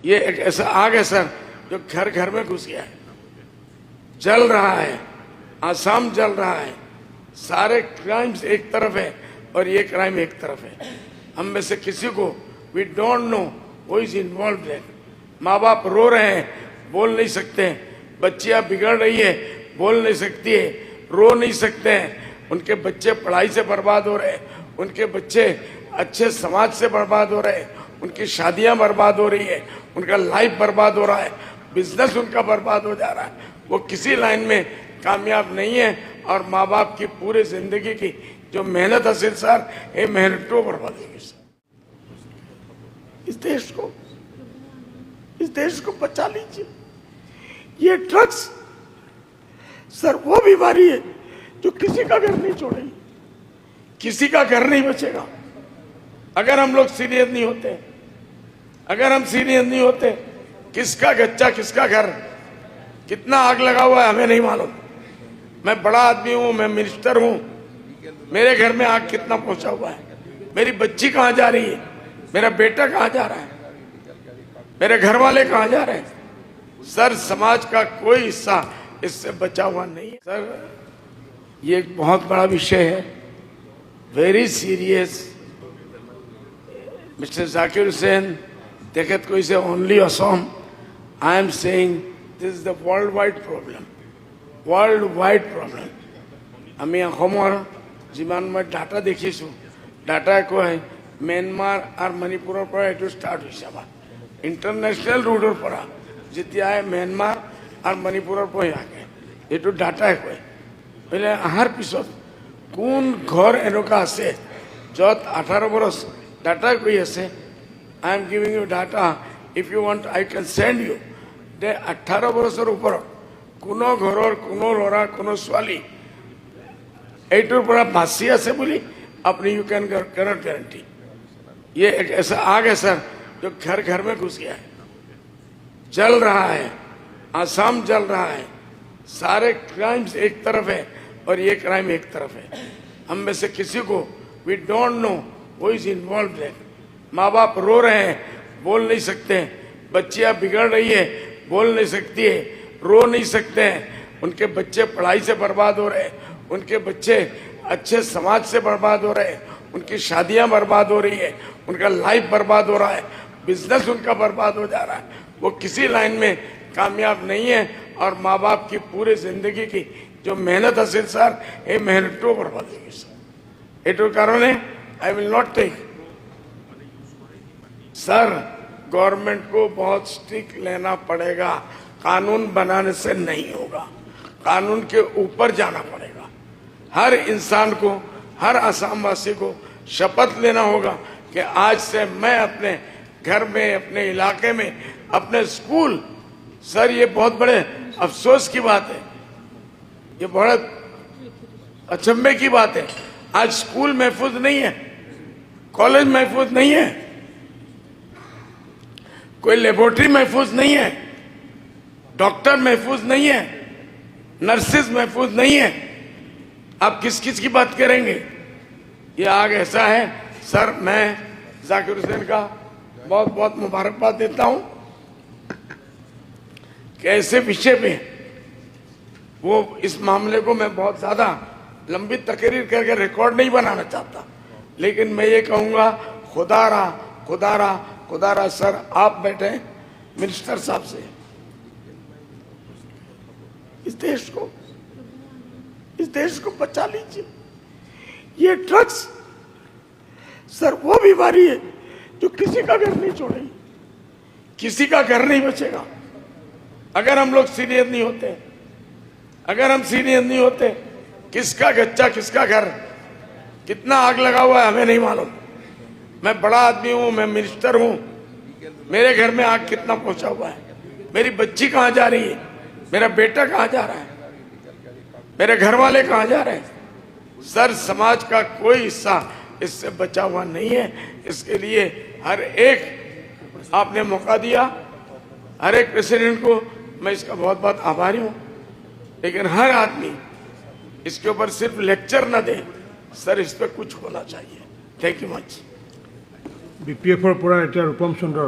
ये एक ऐसा आग है सर जो घर घर में घुस गया है, जल रहा है, आसाम जल रहा है। सारे क्राइम्स एक तरफ है और ये क्राइम एक तरफ है। हम में से किसी को we don't know who is involve है। माँ बाप रो रहे हैं, बोल नहीं सकते हैं। बच्चियां बिगड़ रही है, बोल नहीं सकती है, रो नहीं सकते हैं। उनके बच्चे पढ़ाई से बर्बाद हो रहे हैं, उनके बच्चे अच्छे समाज से बर्बाद हो रहे हैं, उनकी शादियां बर्बाद हो रही है, उनका लाइफ बर्बाद हो रहा है, बिजनेस उनका बर्बाद हो जा रहा है। वो किसी लाइन में कामयाब नहीं है और माँ बाप की पूरी जिंदगी की जो मेहनत हासिल सर, ये मेहनत को बर्बाद होगी सर। इस देश को बचा लीजिए। ये ड्रग्स सर वो बीमारी है जो किसी का घर नहीं छोड़ेगी, किसी का घर नहीं बचेगा अगर हम लोग सीरियस नहीं होते। अगर हम सीरियस नहीं होते, किसका गच्चा किसका घर, कितना आग लगा हुआ है हमें नहीं मालूम। मैं बड़ा आदमी हूं, मैं मिनिस्टर हूं, मेरे घर में आग कितना पहुंचा हुआ है, मेरी बच्ची कहां जा रही है, मेरा बेटा कहां जा रहा है, मेरे घर वाले कहां जा रहे हैं। सर समाज का कोई हिस्सा इससे बचा हुआ नहीं है। सर ये एक बहुत बड़ा विषय है, very serious. Mister Zakir Hussain देखत कोई से only Assam, I am saying this is the world wide problem, world wide problem. আমি অসমৰ যিমান মই ডাটা দেখিছোঁ, ডাটা কয় म्यानमार और मणिपुৰৰ পৰা এইটো ষ্টাৰ্ট হৈছে। আমাৰ ইণ্টাৰনেশ্যনেল ৰোডৰ পৰা যেতিয়াই म्यानमार और मणिपुৰৰ পৰা আগে এইটো ডাটাই কয়। বোলে অহাৰ পিছত কোন ঘৰ এনেকুৱা আছে য'ত 18 বছৰ ডাটা কৈ আছে। I am giving you data. If you want, I can send you. যে 18 বছৰৰ ওপৰত কোনো ঘৰৰ কোনো ল'ৰা কোনো ছোৱালী এইটোৰ পৰা বাচি আছে বুলি আপনি यू कैन कैनॉट गारंटी। ये एक ऐसा आग है सर जो घर घर में घुस गया है, जल रहा है, आसाम जल रहा है। सारे क्राइम्स एक तरफ है और ये क्राइम एक तरफ है। हम में से किसी को we don't know who is involve है। माँ बाप रो रहे हैं, बोल नहीं सकते हैं। बच्चियां बिगड़ रही है, बोल नहीं सकती है, रो नहीं सकते हैं। उनके बच्चे पढ़ाई से बर्बाद हो रहे हैं, उनके बच्चे अच्छे समाज से बर्बाद हो रहे हैं, उनकी शादियां बर्बाद हो रही है, उनका लाइफ बर्बाद हो रहा है, बिजनेस उनका बर्बाद हो जा रहा है। वो किसी लाइन में कामयाब नहीं है और माँ बाप की पूरी जिंदगी की जो मेहनत हासिल सर, ये मेहनत को बर्बाद होगी सर। एटो कारण I will not take. Sir government को बहुत स्ट्रिक्ट लेना पड़ेगा, कानून बनाने से नहीं होगा, कानून के ऊपर जाना पड़ेगा। हर इंसान को, हर असम वासी को शपथ लेना होगा कि आज से मैं अपने घर में, अपने इलाके में, अपने स्कूल। सर ये बहुत बड़े अफसोस की बात है, ये बहुत अचंभे की बात है। आज स्कूल महफूज नहीं है, कॉलेज महफूज नहीं है, कोई लेबोरेटरी महफूज नहीं है, डॉक्टर महफूज नहीं है, नर्सेज महफूज नहीं है। आप किस किस की बात करेंगे। ये आग ऐसा है सर, मैं जाकिर हुसैन का बहुत बहुत मुबारकबाद देता हूं कि ऐसे विषय पे वो इस मामले को मैं बहुत ज्यादा लंबी तकरीर करके रिकॉर्ड नहीं बनाना चाहता, लेकिन मैं ये कहूंगा खुदारा खुदारा खुदारा सर आप बैठे मिनिस्टर साहब से इस देश को बचा लीजिए। ये ड्रग्स सर वो बीमारी है जो किसी का घर नहीं छोड़ेगी, किसी का घर नहीं बचेगा अगर हम लोग सीरियस नहीं होते। अगर हम सीरियस नहीं होते, किसका गच्चा किसका घर, कितना आग लगा हुआ है हमें नहीं मालूम। मैं बड़ा आदमी हूं, मैं मिनिस्टर हूं, मेरे घर में आग कितना पहुंचा हुआ है, मेरी बच्ची कहां जा रही है, मेरा बेटा कहां जा रहा है, मेरे घर वाले कहां जा रहे हैं। सर समाज का कोई हिस्सा इससे बचा हुआ नहीं है। इसके लिए हर एक आपने मौका दिया, हर एक प्रेसिडेंट को मैं इसका बहुत बहुत आभारी हूं, लेकिन हर आदमी इसके ऊपर सिर्फ लेक्चर न दे सर, इस पर कुछ होना चाहिए। Thank you much. BPF পৰা এতিয়া ৰূপম চন্দ্ৰ